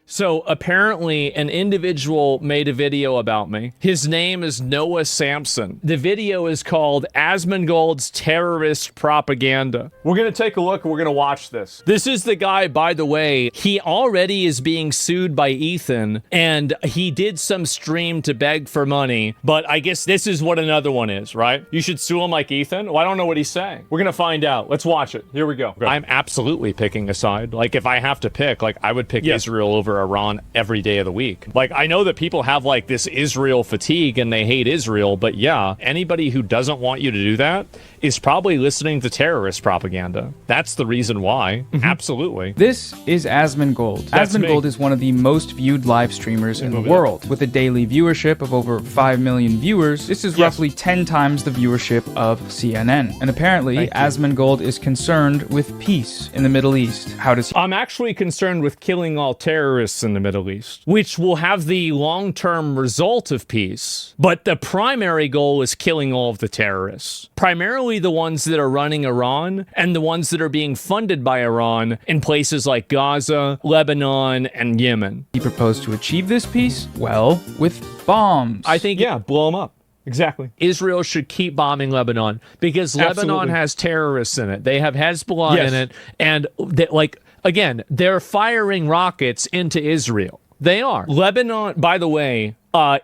So apparently an individual made a video about me. His name is Noah Sampson. The video is called Asmongold's Terrorist Propaganda. We're going to take a look and we're going to watch this. This is the guy, by the way, he already is being sued by Ethan, and he did some stream to beg for money, but I guess this is what another one is, right? You should sue him like Ethan? Well, I don't know what he's saying. We're going to find out. Let's watch it. Here we go. I'm absolutely picking a side. Like, if I have to pick, like, I would pick Israel over Iran every day of the week. Like, I know that people have like this Israel fatigue and they hate Israel, but yeah, anybody who doesn't want you to do that is probably listening to terrorist propaganda. That's the reason why. Absolutely. This is Asmongold. Asmongold is one of the most viewed live streamers in the world. With a daily viewership of over 5 million viewers, this is roughly 10 times the viewership of CNN. And apparently, Asmongold is concerned with peace in the Middle East. How does he... I'm actually concerned with killing all terrorists in the Middle East, which will have the long-term result of peace. But the primary goal is killing all of the terrorists. Primarily the ones that are running Iran and the ones that are being funded by Iran in places like Gaza, Lebanon, and Yemen. He proposed to achieve this peace? Well, with bombs. I think, yeah, blow them up. Exactly. Israel should keep bombing Lebanon because Lebanon has terrorists in it. They have Hezbollah in it. And they, like, again, they're firing rockets into Israel. They are. Lebanon, by the way,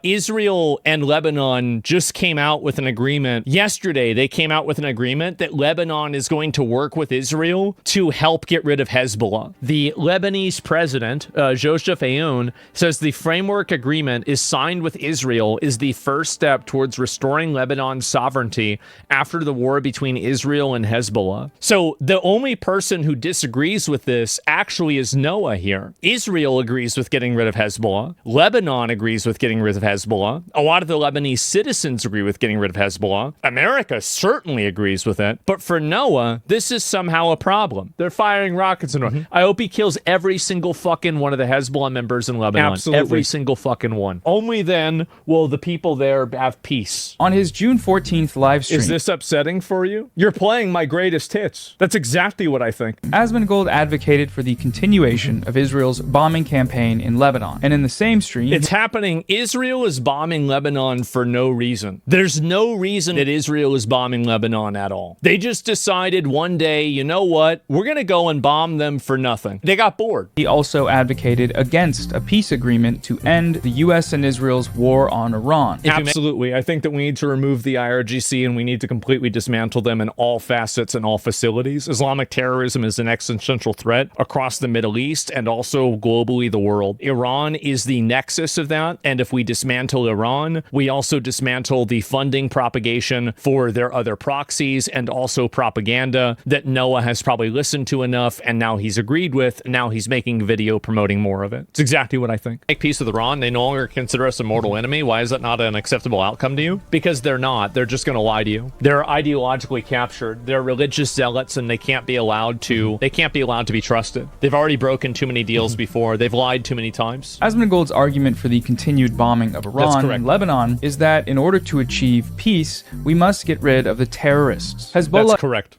Israel and Lebanon just came out with an agreement. Yesterday, they came out with an agreement that Lebanon is going to work with Israel to help get rid of Hezbollah. The Lebanese president, Joseph Aoun, says the framework agreement is signed with Israel is the first step towards restoring Lebanon's sovereignty after the war between Israel and Hezbollah. So the only person who disagrees with this actually is Noah here. Israel agrees with getting rid of Hezbollah. Lebanon agrees with getting rid of Hezbollah. A lot of the Lebanese citizens agree with getting rid of Hezbollah. America certainly agrees with it. But for Noah, this is somehow a problem. They're firing rockets and I hope he kills every single fucking one of the Hezbollah members in Lebanon. Absolutely. Every single fucking one. Only then will the people there have peace. On his June 14th live stream... Is this upsetting for you? You're playing my greatest hits. That's exactly what I think. Asmongold advocated for the continuation of Israel's bombing campaign in Lebanon. And in the same stream... It's happening. Israel is bombing Lebanon for no reason. There's no reason that Israel is bombing Lebanon at all. They just decided one day, you know what? We're going to go and bomb them for nothing. They got bored. He also advocated against a peace agreement to end the U.S. and Israel's war on Iran. Absolutely. I think that we need to remove the IRGC and we need to completely dismantle them in all facets and all facilities. Islamic terrorism is an existential threat across the Middle East and also globally the world. Iran is the nexus of that, and if we dismantle Iran, we also dismantle the funding propagation for their other proxies and also propaganda that Noah has probably listened to enough and now he's agreed with. Now he's making a video promoting more of it. It's exactly what I think. Make peace with Iran. They no longer consider us a mortal enemy. Why is that not an acceptable outcome to you? Because they're not. They're just going to lie to you. They're ideologically captured. They're religious zealots and they can't be allowed to be trusted. They've already broken too many deals before. They've lied too many times. Asmongold's argument for the continued bombing of Iran and Lebanon is that in order to achieve peace, we must get rid of the terrorists. Hezbollah That's correct.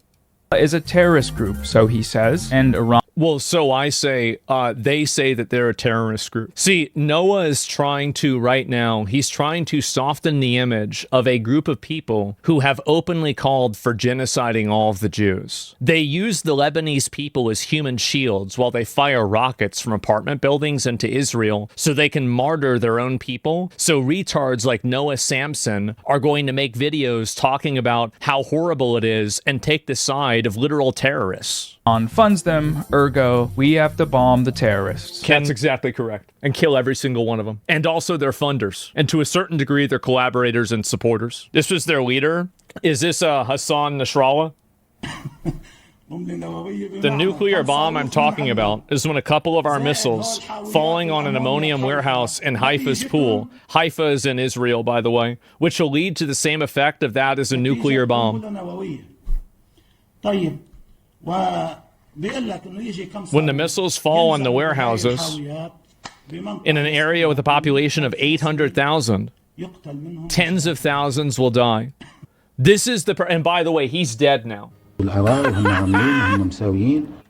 Is a terrorist group, so he says, and Iran... Well, so I say, they say that they're a terrorist group. See, Noah is trying to, right now, he's trying to soften the image of a group of people who have openly called for genociding all of the Jews. They use the Lebanese people as human shields while they fire rockets from apartment buildings into Israel so they can martyr their own people. So retards like Noah Sampson are going to make videos talking about how horrible it is and take the side of literal terrorists. Funds them, ergo, we have to bomb the terrorists. That's exactly correct. And kill every single one of them. And also their funders. And to a certain degree, their collaborators and supporters. This was their leader. Is this Hassan Nasrallah? The nuclear bomb I'm talking about is when a couple of our missiles falling on an ammonium warehouse in Haifa's pool. Haifa is in Israel, by the way, which will lead to the same effect of that as a nuclear bomb. When the missiles fall on the warehouses in an area with a population of 800,000, tens of thousands will die. This is the... And by the way, he's dead now.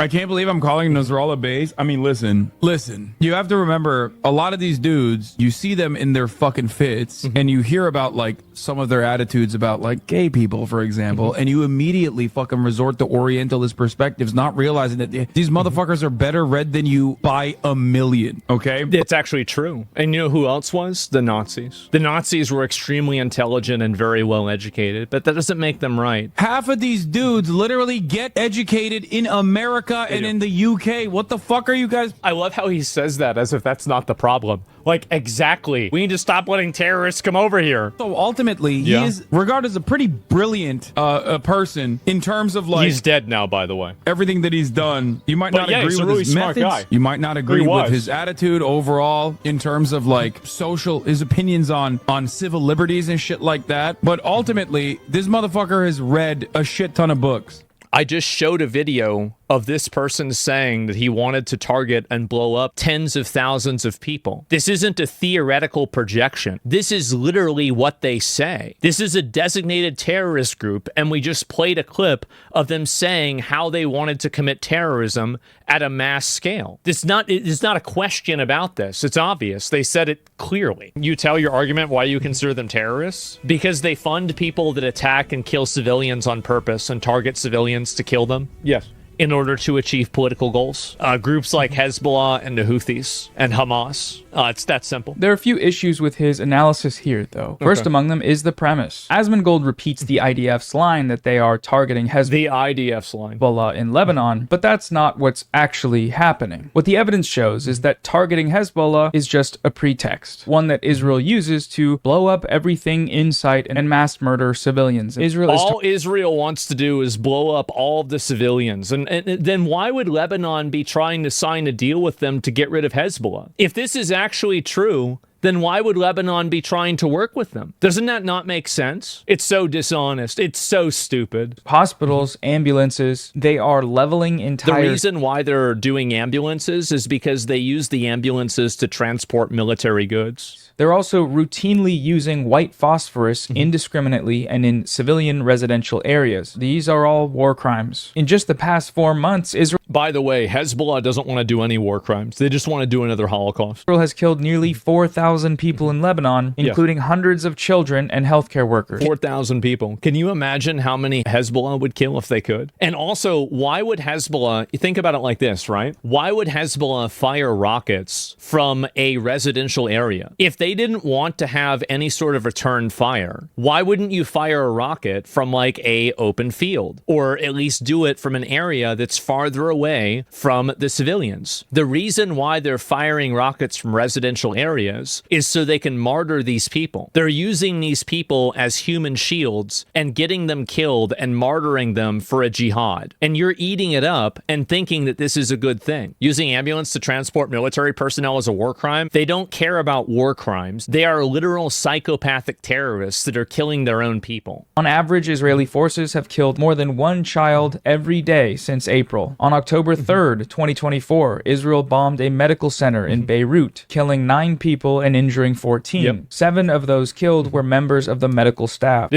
I can't believe I'm calling Nasrallah base. I mean, listen. You have to remember, a lot of these dudes, you see them in their fucking fits, and you hear about, like, some of their attitudes about, like, gay people, for example, and you immediately fucking resort to Orientalist perspectives, not realizing that these motherfuckers are better read than you by a million, okay? It's actually true. And you know who else was? The Nazis. The Nazis were extremely intelligent and very well educated, but that doesn't make them right. Half of these dudes literally get educated in America and in the UK. What the fuck are you guys? I love how he says that as if that's not the problem. Like, exactly. We need to stop letting terrorists come over here. So ultimately, he is regarded as a pretty brilliant person in terms of, like... He's dead now, by the way. Everything that he's done. You might not agree with his methods. Guy. You might not agree with his attitude overall in terms of, like, his opinions on civil liberties and shit like that. But ultimately, this motherfucker has read a shit ton of books. I just showed a video of this person saying that he wanted to target and blow up tens of thousands of people. This isn't a theoretical projection. This is literally what they say. This is a designated terrorist group, and we just played a clip of them saying how they wanted to commit terrorism at a mass scale. It's not a question about this. It's obvious. They said it clearly. You tell your argument why you consider them terrorists? Because they fund people that attack and kill civilians on purpose and target civilians to kill them? Yes. In order to achieve political goals. Groups like Hezbollah and the Houthis and Hamas. It's that simple. There are a few issues with his analysis here, though. First among them is the premise. Asmongold repeats the IDF's line that they are targeting Hezbollah in Lebanon, but that's not what's actually happening. What the evidence shows is that targeting Hezbollah is just a pretext, one that Israel uses to blow up everything in sight and mass murder civilians. All Israel wants to do is blow up all of the civilians. And then why would Lebanon be trying to sign a deal with them to get rid of Hezbollah? If this is actually true, then why would Lebanon be trying to work with them? Doesn't that not make sense? It's so dishonest. It's so stupid. Hospitals, ambulances, they are leveling entire... The reason why they're doing ambulances is because they use the ambulances to transport military goods. They're also routinely using white phosphorus indiscriminately and in civilian residential areas. These are all war crimes. In just the past 4 months, Israel... By the way, Hezbollah doesn't want to do any war crimes. They just want to do another Holocaust. Israel has killed nearly 4,000 people in Lebanon, including hundreds of children and healthcare workers. 4,000 people. Can you imagine how many Hezbollah would kill if they could? And also, why would Hezbollah... Think about it like this, right? Why would Hezbollah fire rockets from a residential area? If they didn't want to have any sort of return fire, why wouldn't you fire a rocket from like a open field? Or at least do it from an area that's farther away from the civilians. The reason why they're firing rockets from residential areas is so they can martyr these people. They're using these people as human shields and getting them killed and martyring them for a jihad. And you're eating it up and thinking that this is a good thing. Using ambulance to transport military personnel is a war crime. They don't care about war crimes. They are literal psychopathic terrorists that are killing their own people. On average, Israeli forces have killed more than one child every day since April. On October 3rd, 2024, Israel bombed a medical center in Beirut, killing 9 people and injuring 14. 7 of those killed were members of the medical staff.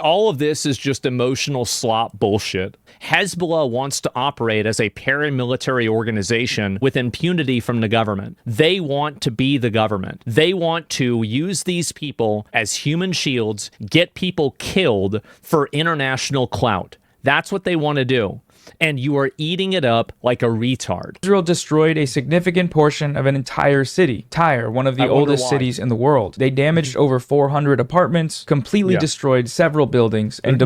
All of this is just emotional slop bullshit. Hezbollah wants to operate as a paramilitary organization with impunity from the government. They want to be the government. They want to use these people as human shields, get people killed for international clout. That's what they want to do. And you are eating it up like a retard. Israel destroyed a significant portion of an entire city, Tyre, one of the oldest cities in the world. They damaged over 400 apartments, completely destroyed several buildings, and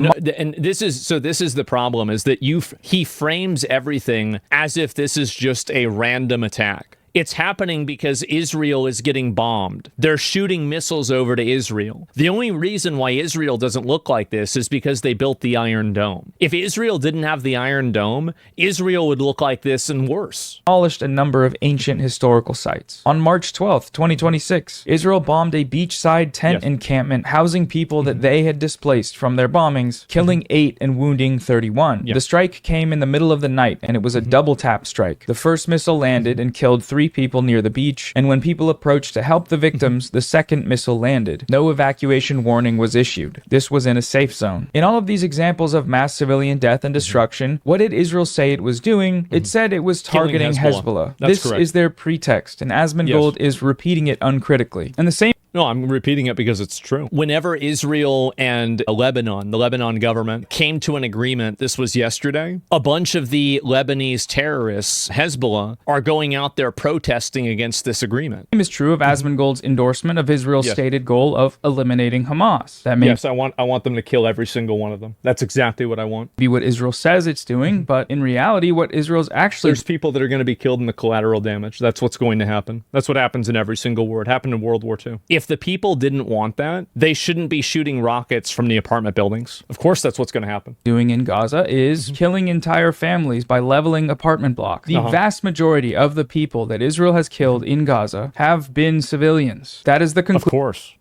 this is the problem, is that he frames everything as if this is just a random attack. It's happening because Israel is getting bombed. They're shooting missiles over to Israel. The only reason why Israel doesn't look like this is because they built the Iron Dome. If Israel didn't have the Iron Dome, Israel would look like this and worse. Demolished a number of ancient historical sites. On March 12th, 2026, Israel bombed a beachside tent encampment housing people that they had displaced from their bombings, killing 8 and wounding 31. The strike came in the middle of the night, and it was a double tap strike. The first missile landed and killed 3 3 people near the beach, and when people approached to help the victims, the second missile landed. No evacuation warning was issued. This was in a safe zone. In all of these examples of mass civilian death and destruction, what did Israel say it was doing? It said it was targeting Hezbollah. This is their pretext, and Asmongold is repeating it uncritically. And the same. No, I'm repeating it because it's true. Whenever Israel and Lebanon, the Lebanon government, came to an agreement, this was yesterday, a bunch of the Lebanese terrorists, Hezbollah, are going out there protesting against this agreement. The same is true of Asmongold's endorsement of Israel's stated goal of eliminating Hamas. That may I want them to kill every single one of them. That's exactly what I want. Be what Israel says it's doing, but in reality, what Israel's actually... There's people that are going to be killed in the collateral damage. That's what's going to happen. That's what happens in every single war. It happened in World War II. If the people didn't want that, they shouldn't be shooting rockets from the apartment buildings. Of course, that's what's going to happen. Doing in Gaza is killing entire families by leveling apartment blocks. The vast majority of the people that Israel has killed in Gaza have been civilians. That is the conclusion. Of course.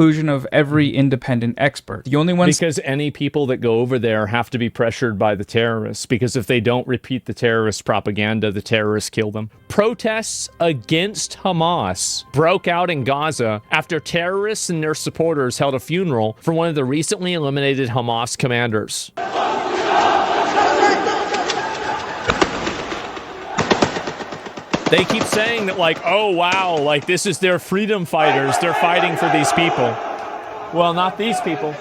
Of every independent expert. The only ones... Because any people that go over there have to be pressured by the terrorists, because if they don't repeat the terrorist propaganda, the terrorists kill them. Protests against Hamas broke out in Gaza after terrorists and their supporters held a funeral for one of the recently eliminated Hamas commanders. They keep saying that, like, oh, wow, like, this is their freedom fighters. They're fighting for these people. Well, not these people.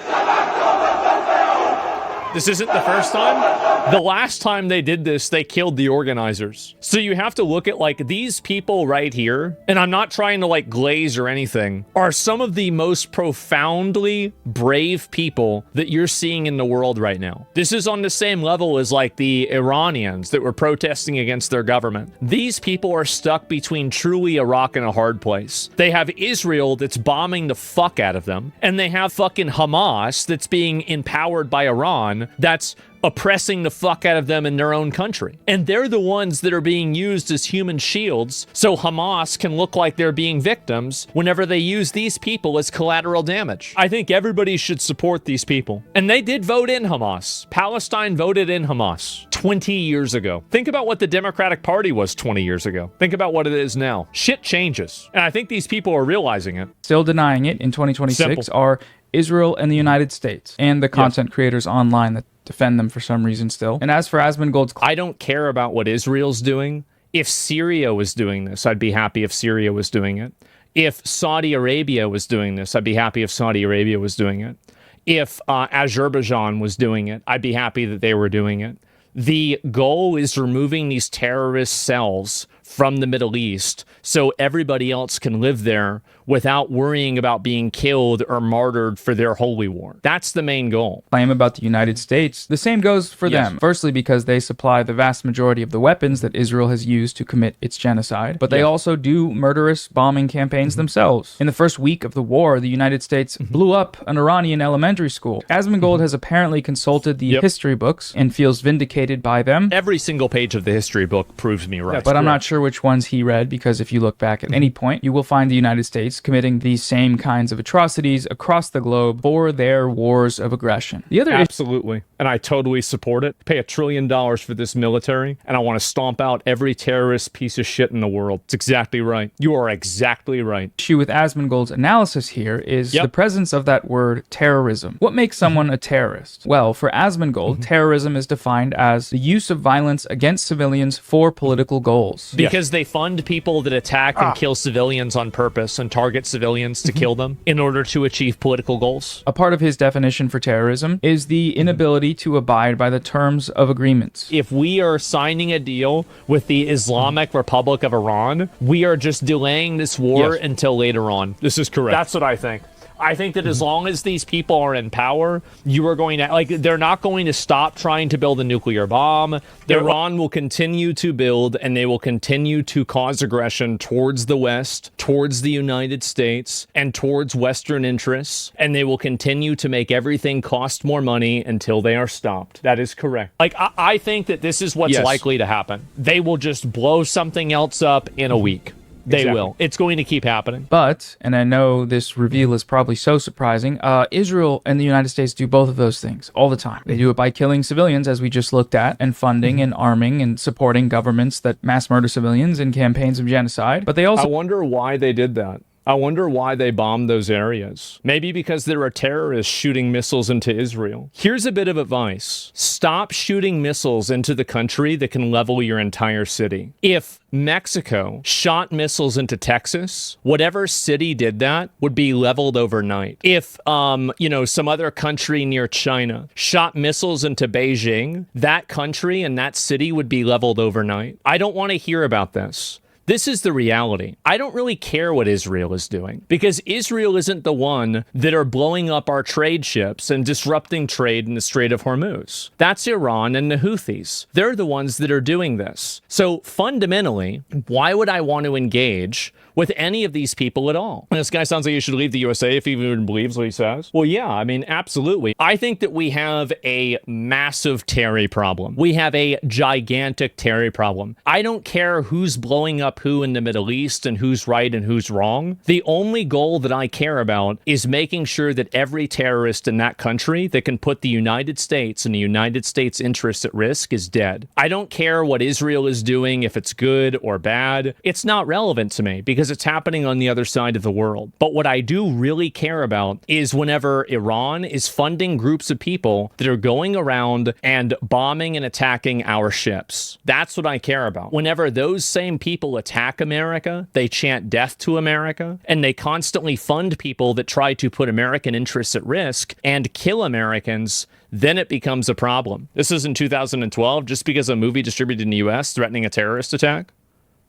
This isn't the first time. The last time they did this, they killed the organizers. So you have to look at, like, these people right here, and I'm not trying to, like, glaze or anything, are some of the most profoundly brave people that you're seeing in the world right now. This is on the same level as, like, the Iranians that were protesting against their government. These people are stuck between truly a rock and a hard place. They have Israel that's bombing the fuck out of them, and they have fucking Hamas that's being empowered by Iran that's oppressing the fuck out of them in their own country. And they're the ones that are being used as human shields so Hamas can look like they're being victims whenever they use these people as collateral damage. I think everybody should support these people. And they did vote in Hamas. Palestine voted in Hamas 20 years ago. Think about what the Democratic Party was 20 years ago. Think about what it is now. Shit changes. And I think these people are realizing it. Still denying it in 2026 are Israel and the United States and the content creators online that defend them for some reason still. And as for Asmongold's... I don't care about what Israel's doing. If Syria was doing this, I'd be happy if Syria was doing it. If Saudi Arabia was doing this, I'd be happy if Saudi Arabia was doing it. If Azerbaijan was doing it, I'd be happy that they were doing it. The goal is removing these terrorist cells from the Middle East so everybody else can live there without worrying about being killed or martyred for their holy war. That's the main goal. Claim about the United States, the same goes for them. Firstly, because they supply the vast majority of the weapons that Israel has used to commit its genocide, but they also do murderous bombing campaigns themselves. In the first week of the war, the United States blew up an Iranian elementary school. Asmongold has apparently consulted the history books and feels vindicated by them. Every single page of the history book proves me right. But I'm not sure which ones he read, because if you look back at any point, you will find the United States committing these same kinds of atrocities across the globe for their wars of aggression. The other Absolutely. And I totally support it. Pay $1 trillion for this military, and I want to stomp out every terrorist piece of shit in the world. It's exactly right. You are exactly right. Issue with Asmongold's analysis here is the presence of that word terrorism. What makes someone a terrorist? Well, for Asmongold, terrorism is defined as the use of violence against civilians for political goals. Because they fund people that attack and kill civilians on purpose and target civilians to kill them in order to achieve political goals. A part of his definition for terrorism is the inability to abide by the terms of agreements. If we are signing a deal with the Islamic Republic of Iran, we are just delaying this war until later on. This is correct. That's what I think. I think that as long as these people are in power, you are going to, like, they're not going to stop trying to build a nuclear bomb. Iran will continue to build, and they will continue to cause aggression towards the West, towards the United States, and towards Western interests. And they will continue to make everything cost more money until they are stopped. That is correct. Like, I think that this is what's likely to happen. They will just blow something else up in a week. They will. It's going to keep happening. But, and I know this reveal is probably so surprising, Israel and the United States do both of those things all the time. They do it by killing civilians, as we just looked at, and funding and arming and supporting governments that mass murder civilians in campaigns of genocide. But they also... I wonder why they did that. I wonder why they bombed those areas. Maybe because there are terrorists shooting missiles into Israel. Here's a bit of advice. Stop shooting missiles into the country that can level your entire city. If Mexico shot missiles into Texas, whatever city did that would be leveled overnight. If, some other country near China shot missiles into Beijing, that country and that city would be leveled overnight. I don't want to hear about this. This is the reality. I don't really care what Israel is doing because Israel isn't the one that are blowing up our trade ships and disrupting trade in the Strait of Hormuz. That's Iran and the Houthis. They're the ones that are doing this. So fundamentally, why would I want to engage with any of these people at all? This guy sounds like he should leave the USA if he even believes what he says. Well, yeah, I mean, absolutely. I think that we have a massive terror problem. We have a gigantic terror problem. I don't care who's blowing up who in the Middle East and who's right and who's wrong. The only goal that I care about is making sure that every terrorist in that country that can put the United States and the United States interests at risk is dead. I don't care what Israel is doing, if it's good or bad. It's not relevant to me because it's happening on the other side of the world. But what I do really care about is whenever Iran is funding groups of people that are going around and bombing and attacking our ships. That's what I care about. Whenever those same people attack America, they chant death to America, and they constantly fund people that try to put American interests at risk and kill Americans, then it becomes a problem. This is in 2012, just because a movie distributed in the US threatening a terrorist attack.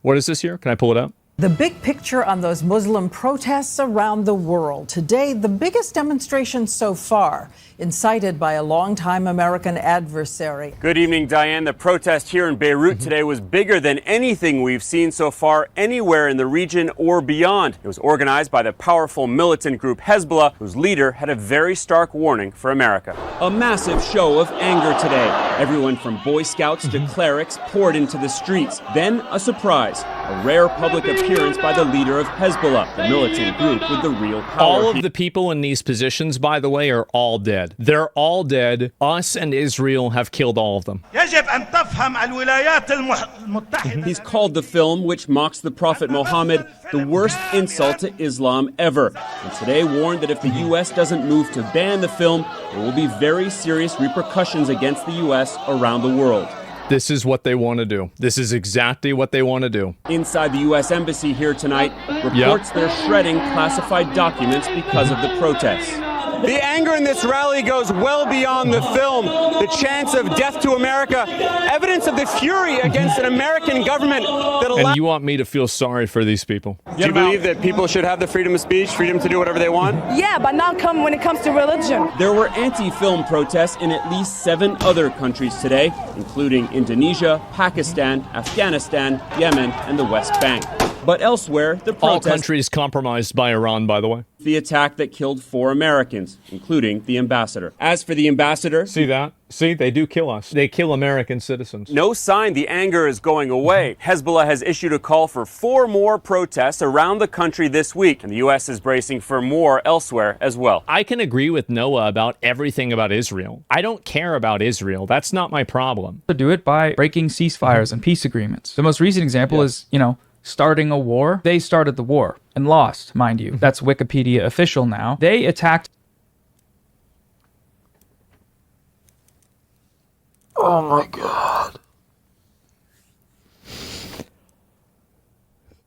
What is this here? Can I pull it up? The big picture on those Muslim protests around the world. Today, the biggest demonstration so far, incited by a longtime American adversary. Good evening, Diane. The protest here in Beirut today was bigger than anything we've seen so far anywhere in the region or beyond. It was organized by the powerful militant group Hezbollah, whose leader had a very stark warning for America. A massive show of anger today. Everyone from Boy Scouts to clerics poured into the streets. Then a surprise, a rare public appearance by the leader of Hezbollah, the militant group with the real power. All of the people in these positions, by the way, are all dead. They're all dead. Us and Israel have killed all of them. He's called the film, which mocks the Prophet Muhammad, the worst insult to Islam ever. And today warned that if the U.S. doesn't move to ban the film, there will be very serious repercussions against the U.S. around the world. This is what they want to do. This is exactly what they want to do. Inside the U.S. Embassy here tonight, reports they're shredding classified documents because of the protests. The anger in this rally goes well beyond the film. The chants of death to America, evidence of the fury against an American government that allows... And you want me to feel sorry for these people? Do you believe that people should have the freedom of speech, freedom to do whatever they want? Yeah, but not when it comes to religion. There were anti-film protests in at least 7 other countries today, including Indonesia, Pakistan, Afghanistan, Yemen, and the West Bank. But elsewhere, the protests... All countries compromised by Iran, by the way. The attack that killed 4 Americans, including the ambassador. As for the ambassador... See that? See, they do kill us. They kill American citizens. No sign the anger is going away. Hezbollah has issued a call for 4 more protests around the country this week, and the U.S. is bracing for more elsewhere as well. I can agree with Noah about everything about Israel. I don't care about Israel. That's not my problem. To do it by breaking ceasefires and peace agreements. The most recent example is, starting a war. They started the war and lost, mind you. That's Wikipedia official now. They attacked... Oh my God.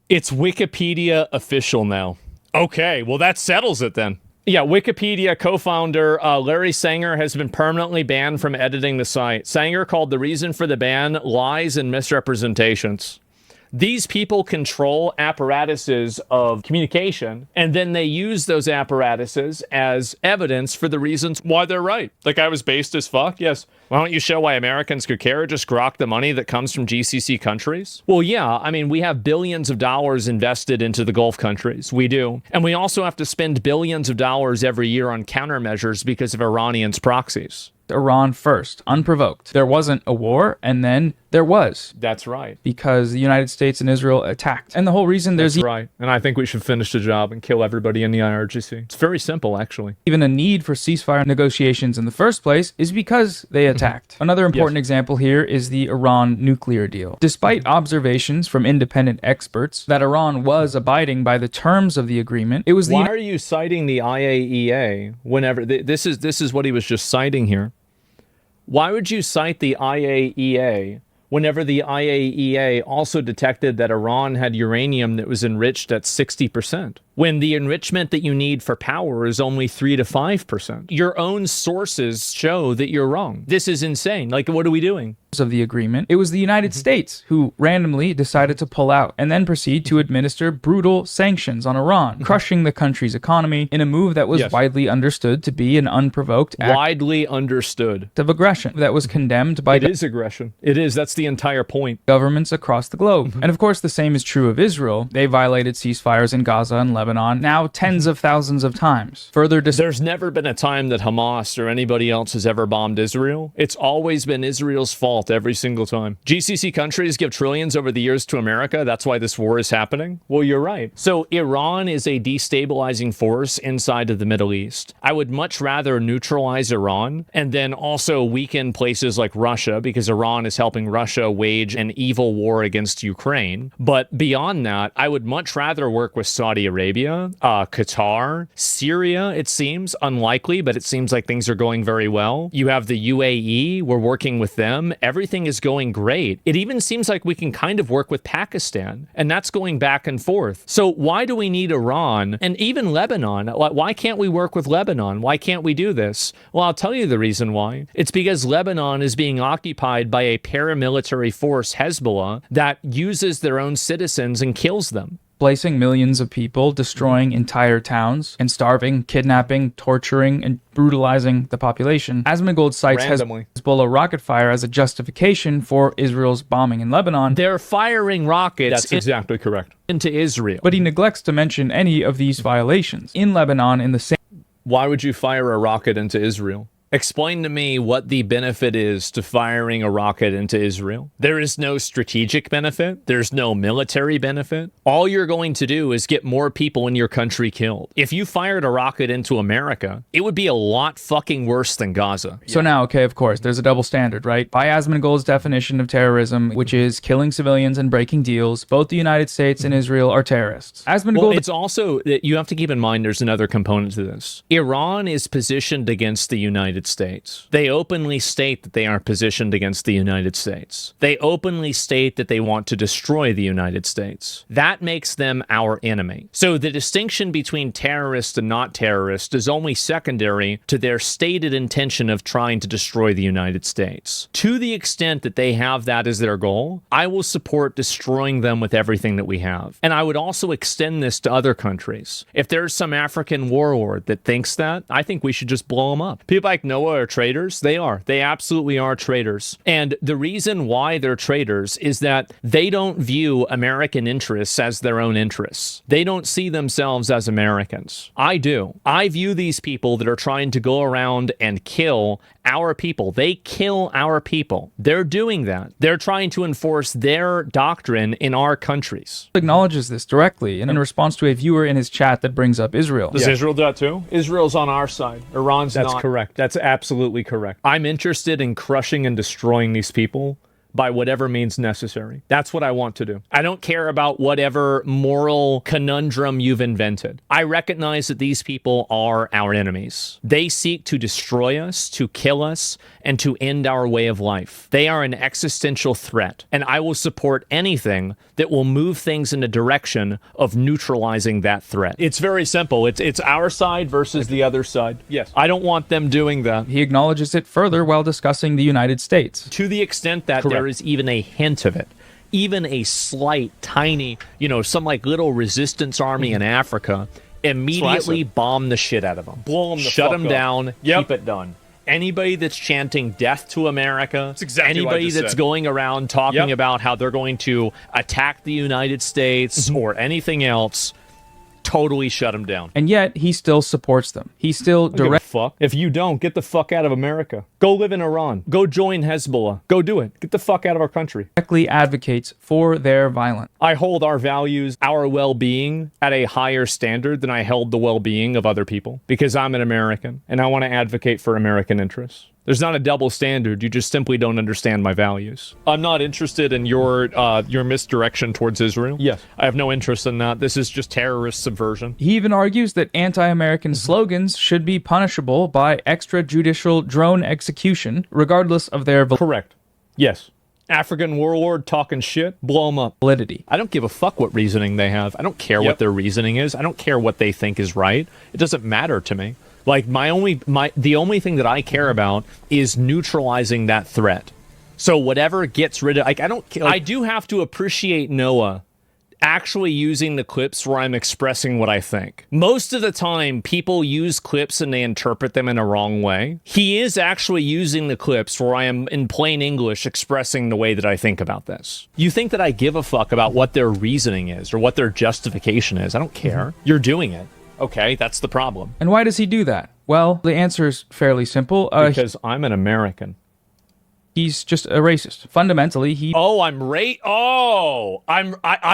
It's Wikipedia official now. Okay, well that settles it then. Yeah, Wikipedia co-founder Larry Sanger has been permanently banned from editing the site. Sanger called the reason for the ban lies and misrepresentations. These people control apparatuses of communication, and then they use those apparatuses as evidence for the reasons why they're right. The guy was based as fuck? Yes. Why don't you show why Americans could care? Just grok the money that comes from GCC countries? Well, yeah, I mean, we have billions of dollars invested into the Gulf countries. We do. And we also have to spend billions of dollars every year on countermeasures because of Iranians' proxies. Iran first, unprovoked. There wasn't a war, and then there was. That's right. Because the United States and Israel attacked. And the whole reason there's right. And I think we should finish the job and kill everybody in the IRGC. It's very simple, actually. Even a need for ceasefire negotiations in the first place is because they attacked. Another important example here is the Iran nuclear deal. Despite observations from independent experts that Iran was abiding by the terms of the agreement, it was Why are you citing the IAEA whenever this is what he was just citing here? Why would you cite the IAEA whenever the IAEA also detected that Iran had uranium that was enriched at 60%, when the enrichment that you need for power is only 3 to 5%? Your own sources show that you're wrong. This is insane. Like, what are we doing? Of the agreement, it was the United States who randomly decided to pull out and then proceed to administer brutal sanctions on Iran, crushing the country's economy in a move that was widely understood to be an unprovoked act of aggression that was condemned by It is aggression. It is. That's the entire point. Governments across the globe. And of course, the same is true of Israel. They violated ceasefires in Gaza and Lebanon now tens of thousands of times. There's never been a time that Hamas or anybody else has ever bombed Israel. It's always been Israel's fault every single time. GCC countries give trillions over the years to America. That's why this war is happening. Well, you're right. So Iran is a destabilizing force inside of the Middle East. I would much rather neutralize Iran and then also weaken places like Russia, because Iran is helping Russia wage an evil war against Ukraine. But beyond that, I would much rather work with Saudi Arabia, Qatar, Syria. It seems unlikely, but it seems like things are going very well. You have the UAE. We're working with them. Everything is going great. It even seems like we can kind of work with Pakistan, and that's going back and forth. So why do we need Iran and even Lebanon? Why can't we work with Lebanon? Why can't we do this? Well, I'll tell you the reason why. It's because Lebanon is being occupied by a paramilitary force, Hezbollah, that uses their own citizens and kills them. Displacing millions of people, destroying entire towns, and starving, kidnapping, torturing, and brutalizing the population. Asmongold cites Hezbollah rocket fire as a justification for Israel's bombing in Lebanon. They're firing rockets. That's exactly correct. Into Israel. But he neglects to mention any of these violations. In Lebanon, in the same... Why would you fire a rocket into Israel? Explain to me what the benefit is to firing a rocket into Israel. There is no strategic benefit. There's no military benefit. All you're going to do is get more people in your country killed. If you fired a rocket into America, it would be a lot fucking worse than Gaza. So now, okay, of course, there's a double standard, right? By Asmongold's definition of terrorism, which is killing civilians and breaking deals, both the United States and Israel are terrorists. Well, it's also, you have to keep in mind there's another component to this. Iran is positioned against the United States. They openly state that they are positioned against the United States. They openly state that they want to destroy the United States. That makes them our enemy. So the distinction between terrorist and not terrorist is only secondary to their stated intention of trying to destroy the United States. To the extent that they have that as their goal, I will support destroying them with everything that we have. And I would also extend this to other countries. If there's some African warlord that thinks that, I think we should just blow them up. People like Noah are traitors. They are. They absolutely are traitors. And the reason why they're traitors is that they don't view American interests as their own interests. They don't see themselves as Americans. I do. I view these people that are trying to go around and kill our people. They kill our people. They're doing that. They're trying to enforce their doctrine in our countries. Acknowledges this directly in response to a viewer in his chat that brings up Israel. Does Israel do that too? Israel's on our side. Iran's not. That's correct. That's absolutely correct. I'm interested in crushing and destroying these people by whatever means necessary. That's what I want to do. I don't care about whatever moral conundrum you've invented. I recognize that these people are our enemies. They seek to destroy us, to kill us, and to end our way of life. They are an existential threat, and I will support anything that will move things in a direction of neutralizing that threat. It's very simple. It's our side versus the other side. Yes. I don't want them doing that. He acknowledges it further while discussing the United States. To the extent that there is even a hint of it, even a slight, tiny, some like little resistance army in Africa, immediately bomb the shit out of them. Blow them the Shut fuck them up. down, keep it done. Anybody that's chanting death to America, anybody that's going around talking about how they're going to attack the United States or anything else, totally shut them down. And yet, he still supports them. He still fuck. If you don't, get the fuck out of America. Go live in Iran. Go join Hezbollah. Go do it. Get the fuck out of our country. Directly advocates for their violence. I hold our values, our well-being at a higher standard than I held the well-being of other people because I'm an American and I want to advocate for American interests. There's not a double standard. You just simply don't understand my values. I'm not interested in your misdirection towards Israel. Yes. I have no interest in that. This is just terrorist subversion. He even argues that anti-American slogans should be punishable by extrajudicial drone execution, regardless of their Correct. Yes. African warlord talking shit, blow them up. validity. I don't give a fuck what reasoning they have. I don't care what their reasoning is. I don't care what they think is right. It doesn't matter to me. Like the only thing that I care about is neutralizing that threat. So whatever gets rid of, like, I don't care. I do have to appreciate Noah actually using the clips where I'm expressing what I think. Most of the time, people use clips and they interpret them in a wrong way. He is actually using the clips where I am, in plain English, expressing the way that I think about this. You think that I give a fuck about what their reasoning is or what their justification is. I don't care. You're doing it. Okay, that's the problem. And why does he do that? Well, the answer is fairly simple. Because I'm an American. He's just a racist. Fundamentally, he... I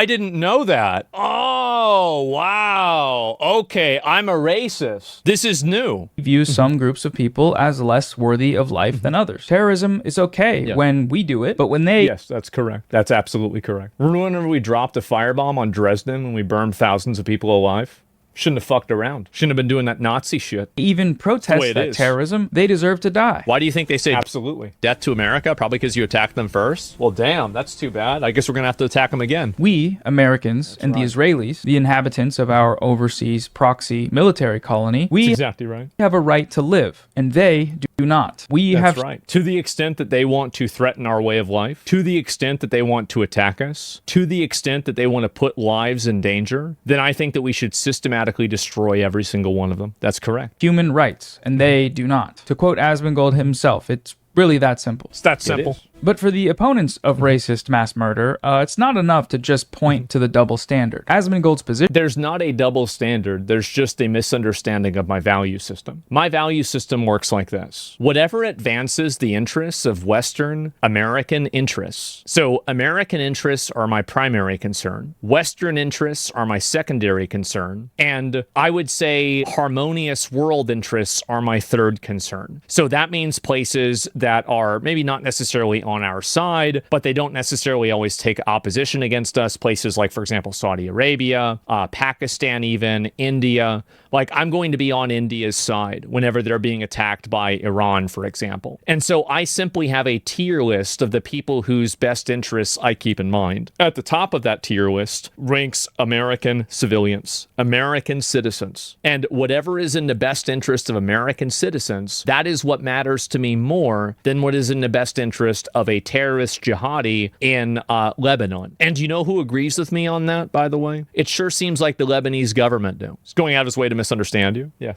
didn't know that. Oh, wow. Okay, I'm a racist. This is new. views some groups of people as less worthy of life than others. Terrorism is okay when we do it, but when they... Yes, that's correct. That's absolutely correct. Remember when we dropped a firebomb on Dresden and we burned thousands of people alive? Shouldn't have fucked around. Shouldn't have been doing that Nazi shit. Even protest that terrorism, they deserve to die. Why do you think they say absolutely death to America? Probably because you attacked them first? Well, damn, that's too bad. I guess we're going to have to attack them again. We, Americans, and the Israelis, the inhabitants of our overseas proxy military colony, we exactly right. have a right to live, and they do not. That's right. To the extent that they want to threaten our way of life, to the extent that they want to attack us, to the extent that they want to put lives in danger, then I think that we should systematically destroy every single one of them. That's correct. Human rights, and they do not. To quote Asmongold himself, it's really that simple. It's that simple. But for the opponents of racist mass murder, it's not enough to just point to the double standard. Asmongold's position... There's not a double standard. There's just a misunderstanding of my value system. My value system works like this. Whatever advances the interests of Western American interests. So American interests are my primary concern. Western interests are my secondary concern. And I would say harmonious world interests are my third concern. So that means places that are maybe not necessarily on our side, but they don't necessarily always take opposition against us. Places like, for example, Saudi Arabia, Pakistan even, India. Like, I'm going to be on India's side whenever they're being attacked by Iran, for example. And so I simply have a tier list of the people whose best interests I keep in mind. At the top of that tier list ranks American civilians, American citizens. And whatever is in the best interest of American citizens, that is what matters to me more than what is in the best interest of a terrorist jihadi in Lebanon. And you know who agrees with me on that, by the way? It sure seems like the Lebanese government do. It's going out of its way to misunderstand you. Yeah.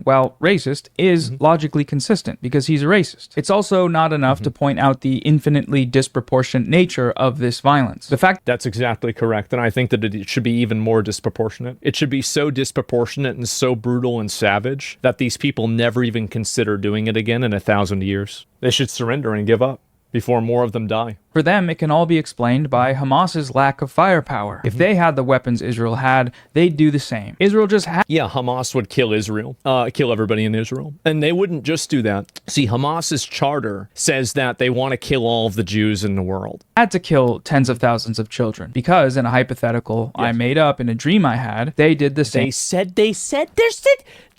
While racist, is logically consistent because he's a racist. It's also not enough to point out the infinitely disproportionate nature of this violence. The fact... That's exactly correct. And I think that it should be even more disproportionate. It should be so disproportionate and so brutal and savage that these people never even consider doing it again in 1,000 years. They should surrender and give up before more of them die. For them, it can all be explained by Hamas's lack of firepower. If they had the weapons Israel had, they'd do the same. Israel just had... Yeah, Hamas would kill Israel, kill everybody in Israel. And they wouldn't just do that. See, Hamas's charter says that they want to kill all of the Jews in the world. Had to kill tens of thousands of children because in a hypothetical I made up in a dream I had, they did the same.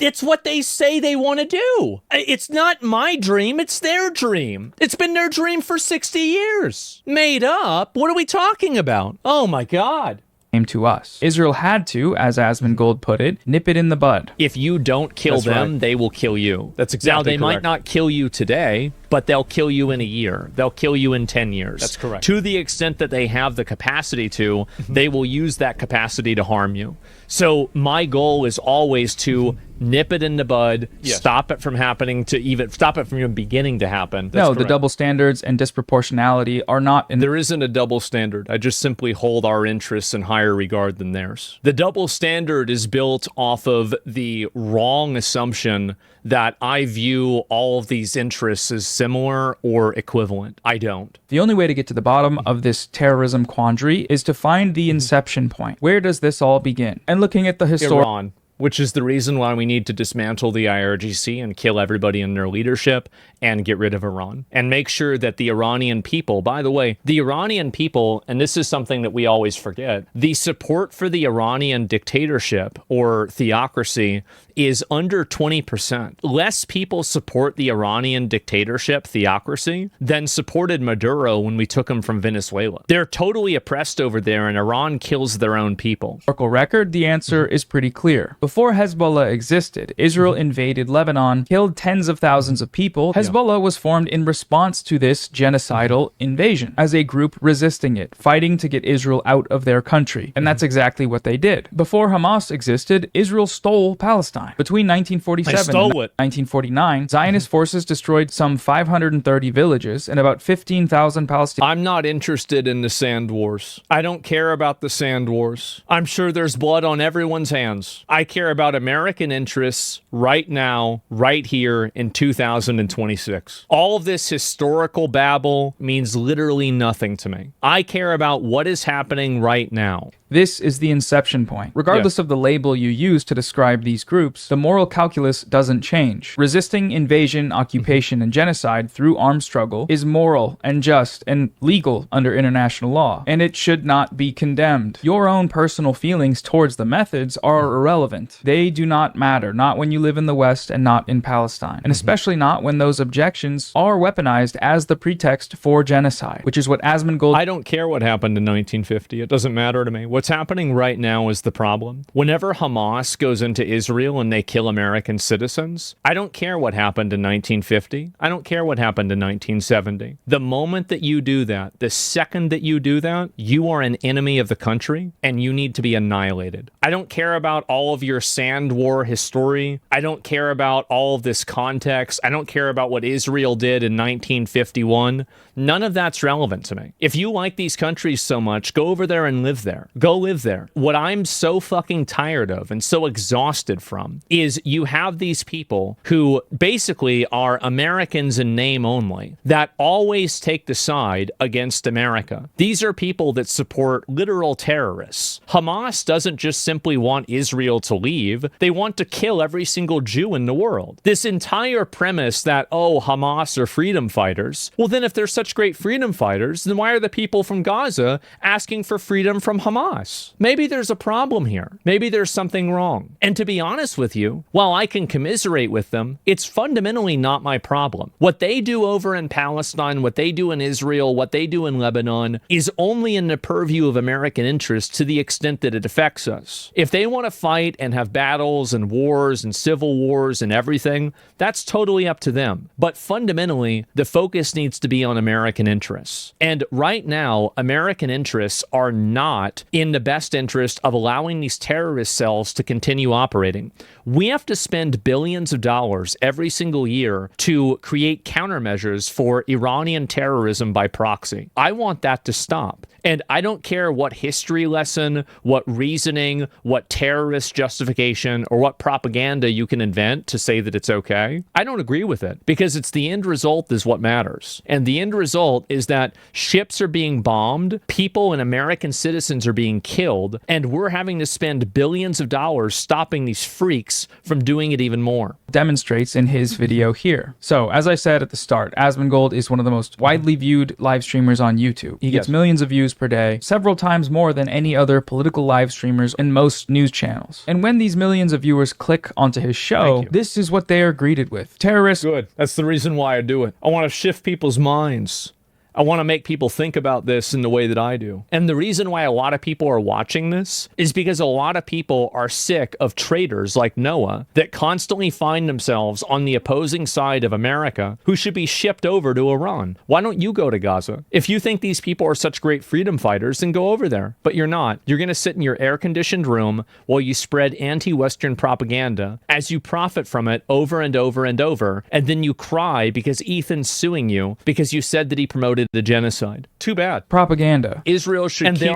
It's what they say they want to do. It's not my dream, it's their dream. It's been their dream for 60 years. Made up? What are we talking about? Oh my God. Came to us. Israel had to, as Asmongold put it, nip it in the bud. If you don't kill them, they will kill you. That's exactly correct. Now, they might not kill you today, but they'll kill you in a year. They'll kill you in 10 years. That's correct. To the extent that they have the capacity to, they will use that capacity to harm you. So my goal is always to nip it in the bud, stop it from happening stop it from even beginning to happen. No, the double standards and disproportionality are not There isn't a double standard. I just simply hold our interests in higher regard than theirs. The double standard is built off of the wrong assumption that I view all of these interests as similar or equivalent. I don't. The only way to get to the bottom of this terrorism quandary is to find the inception point. Where does this all begin? And looking at the Iran, which is the reason why we need to dismantle the IRGC and kill everybody in their leadership and get rid of Iran. And make sure that the Iranian people, by the way, the Iranian people, and this is something that we always forget, the support for the Iranian dictatorship or theocracy is under 20%. Less people support the Iranian dictatorship theocracy than supported Maduro when we took him from Venezuela. They're totally oppressed over there, and Iran kills their own people. Historical record, the answer is pretty clear. Before Hezbollah existed, Israel invaded Lebanon, killed tens of thousands of people. Hezbollah was formed in response to this genocidal invasion, as a group resisting it, fighting to get Israel out of their country. And that's exactly what they did. Before Hamas existed, Israel stole Palestine. Between 1947 and 1949, Zionist forces destroyed some 530 villages and about 15,000 Palestinians. I'm not interested in the sand wars. I don't care about the sand wars. I'm sure there's blood on everyone's hands. I care about American interests right now, right here in 2026. All of this historical babble means literally nothing to me. I care about what is happening right now. This is the inception point. Regardless of the label you use to describe these groups, the moral calculus doesn't change. Resisting invasion, occupation, and genocide through armed struggle is moral and just and legal under international law, and it should not be condemned. Your own personal feelings towards the methods are irrelevant. They do not matter, not when you live in the West and not in Palestine, and especially not when those objections are weaponized as the pretext for genocide, which is what Asmongold... I don't care what happened in 1950. It doesn't matter to me. What's happening right now is the problem. Whenever Hamas goes into Israel and they kill American citizens, I don't care what happened in 1950. I don't care what happened in 1970. The moment that you do that, the second that you do that, you are an enemy of the country and you need to be annihilated. I don't care about all of your sand war history. I don't care about all of this context. I don't care about what Israel did in 1951. None of that's relevant to me. If you like these countries so much, go over there and live there. Go live there. What I'm so fucking tired of and so exhausted from is you have these people who basically are Americans in name only that always take the side against America. These are people that support literal terrorists. Hamas doesn't just simply want Israel to leave. They want to kill every single Jew in the world. This entire premise that, oh, Hamas are freedom fighters. Well, then if they're such great freedom fighters, then why are the people from Gaza asking for freedom from Hamas? Maybe there's a problem here. Maybe there's something wrong. And to be honest with you, while I can commiserate with them, it's fundamentally not my problem. What they do over in Palestine, what they do in Israel, what they do in Lebanon is only in the purview of American interests to the extent that it affects us. If they want to fight and have battles and wars and civil wars and everything, that's totally up to them. But fundamentally, the focus needs to be on American interests. And right now, American interests are not in the best interest of allowing these terrorist cells to continue operating. We have to spend billions of dollars every single year to create countermeasures for Iranian terrorism by proxy. I want that to stop. And I don't care what history lesson, what reasoning, what terrorist justification, or what propaganda you can invent to say that it's okay. I don't agree with it because it's the end result is what matters. And the end result is that ships are being bombed, people and American citizens are being killed, and we're having to spend billions of dollars stopping these freaks from doing it even more. Demonstrates in his video here. So, as I said at the start, Asmongold is one of the most widely viewed live streamers on YouTube. He gets millions of views per day, several times more than any other political live streamers in most news channels. And when these millions of viewers click onto his show, this is what they are greeted with. Terrorists. Good. That's the reason why I do it. I want to shift people's minds. I want to make people think about this in the way that I do. And the reason why a lot of people are watching this is because a lot of people are sick of traitors like Noah that constantly find themselves on the opposing side of America who should be shipped over to Iran. Why don't you go to Gaza? If you think these people are such great freedom fighters, then go over there. But you're not. You're going to sit in your air-conditioned room while you spread anti-Western propaganda as you profit from it over and over and over, and then you cry because Ethan's suing you because you said that he promoted the genocide. Too bad. Propaganda. Israel should and there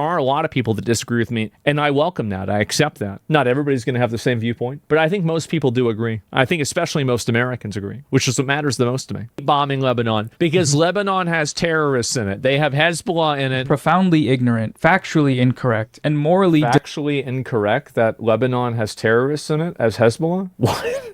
are a lot of people that disagree with me, and I welcome that. I accept that. Not everybody's going to have the same viewpoint, but I think most people do agree. I think especially most Americans agree, which is what matters the most to me. Bombing Lebanon, because Lebanon has terrorists in it. They have Hezbollah in it. Profoundly ignorant, factually incorrect, and morally factually incorrect that Lebanon has terrorists in it as Hezbollah? What?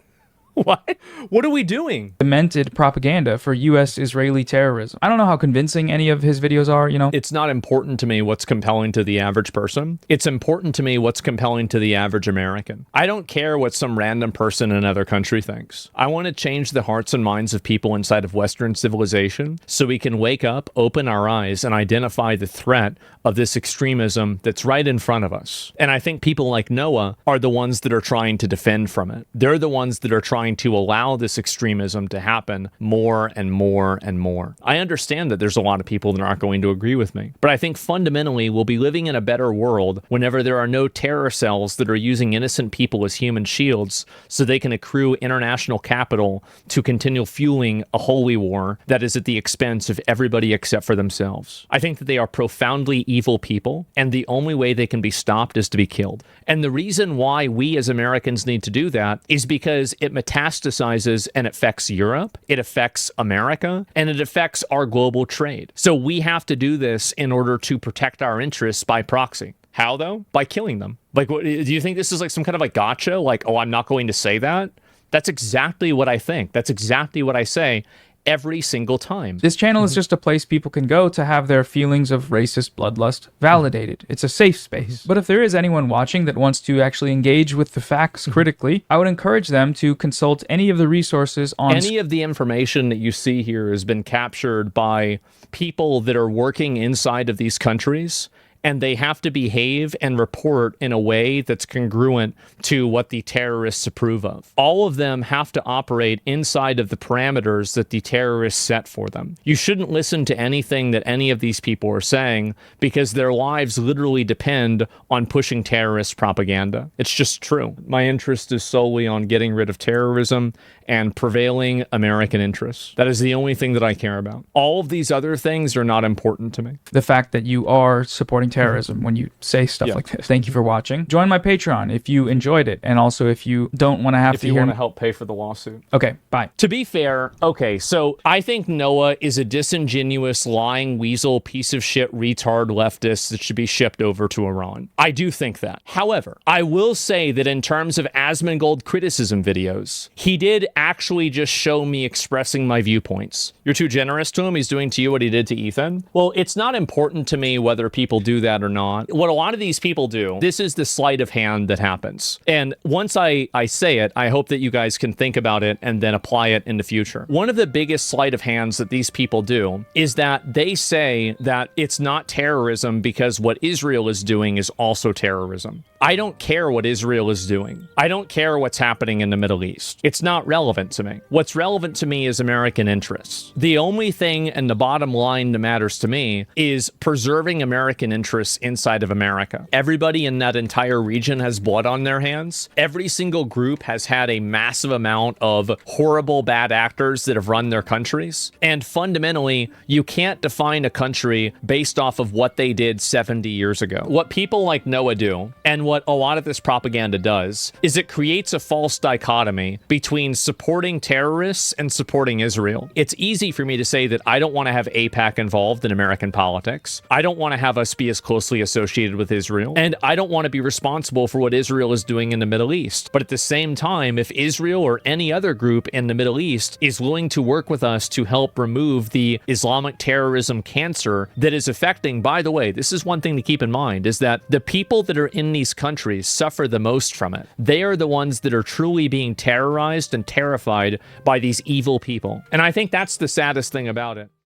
What? What are we doing? Demented propaganda for U.S.-Israeli terrorism. I don't know how convincing any of his videos are, you know? It's not important to me what's compelling to the average person. It's important to me what's compelling to the average American. I don't care what some random person in another country thinks. I want to change the hearts and minds of people inside of Western civilization so we can wake up, open our eyes, and identify the threat of this extremism that's right in front of us. And I think people like Noah are the ones that are trying to defend from it. They're the ones that are trying to allow this extremism to happen more and more and more. I understand that there's a lot of people that aren't going to agree with me, but I think fundamentally we'll be living in a better world whenever there are no terror cells that are using innocent people as human shields so they can accrue international capital to continue fueling a holy war that is at the expense of everybody except for themselves. I think that they are profoundly evil people, and the only way they can be stopped is to be killed. And the reason why we as Americans need to do that is because it metastasizes and affects Europe, it affects America, and it affects our global trade. So we have to do this in order to protect our interests by proxy. How, though? By killing them. Like, what, do you think this is like some kind of like gotcha? Like, oh, I'm not going to say that? That's exactly what I think. That's exactly what I say every single time. This channel is just a place people can go to have their feelings of racist bloodlust validated. It's a safe space. But if there is anyone watching that wants to actually engage with the facts critically, I would encourage them to consult any of the resources on... Any of the information that you see here has been captured by people that are working inside of these countries, and they have to behave and report in a way that's congruent to what the terrorists approve of. All of them have to operate inside of the parameters that the terrorists set for them. You shouldn't listen to anything that any of these people are saying because their lives literally depend on pushing terrorist propaganda. It's just true. My interest is solely on getting rid of terrorism and prevailing American interests. That is the only thing that I care about. All of these other things are not important to me. The fact that you are supporting terrorism when you say stuff like this. Thank you for watching. Join my Patreon if you enjoyed it, and also if you don't want to have to hear... If you want to help pay for the lawsuit. Okay, bye. To be fair, okay, so I think Noah is a disingenuous, lying, weasel, piece of shit, retard leftist that should be shipped over to Iran. I do think that. However, I will say that in terms of Asmongold criticism videos, he did actually just show me expressing my viewpoints. You're too generous to him. He's doing to you what he did to Ethan. Well, it's not important to me whether people do that or not. What a lot of these people do, this is the sleight of hand that happens. And once I say it, I hope that you guys can think about it and then apply it in the future. One of the biggest sleight of hands that these people do is that they say that it's not terrorism because what Israel is doing is also terrorism. I don't care what Israel is doing. I don't care what's happening in the Middle East. It's not relevant to me. What's relevant to me is American interests. The only thing and the bottom line that matters to me is preserving American interests inside of America. Everybody in that entire region has blood on their hands. Every single group has had a massive amount of horrible bad actors that have run their countries. And fundamentally, you can't define a country based off of what they did 70 years ago. What people like Noah do, and what a lot of this propaganda does, is it creates a false dichotomy between supporting terrorists and supporting Israel. It's easy for me to say that I don't want to have AIPAC involved in American politics. I don't want to have us be as closely associated with Israel. And I don't want to be responsible for what Israel is doing in the Middle East. But at the same time, if Israel or any other group in the Middle East is willing to work with us to help remove the Islamic terrorism cancer that is affecting, by the way, this is one thing to keep in mind, is that the people that are in these countries suffer the most from it. They are the ones that are truly being terrorized and terrified by these evil people. And I think that's the saddest thing about it.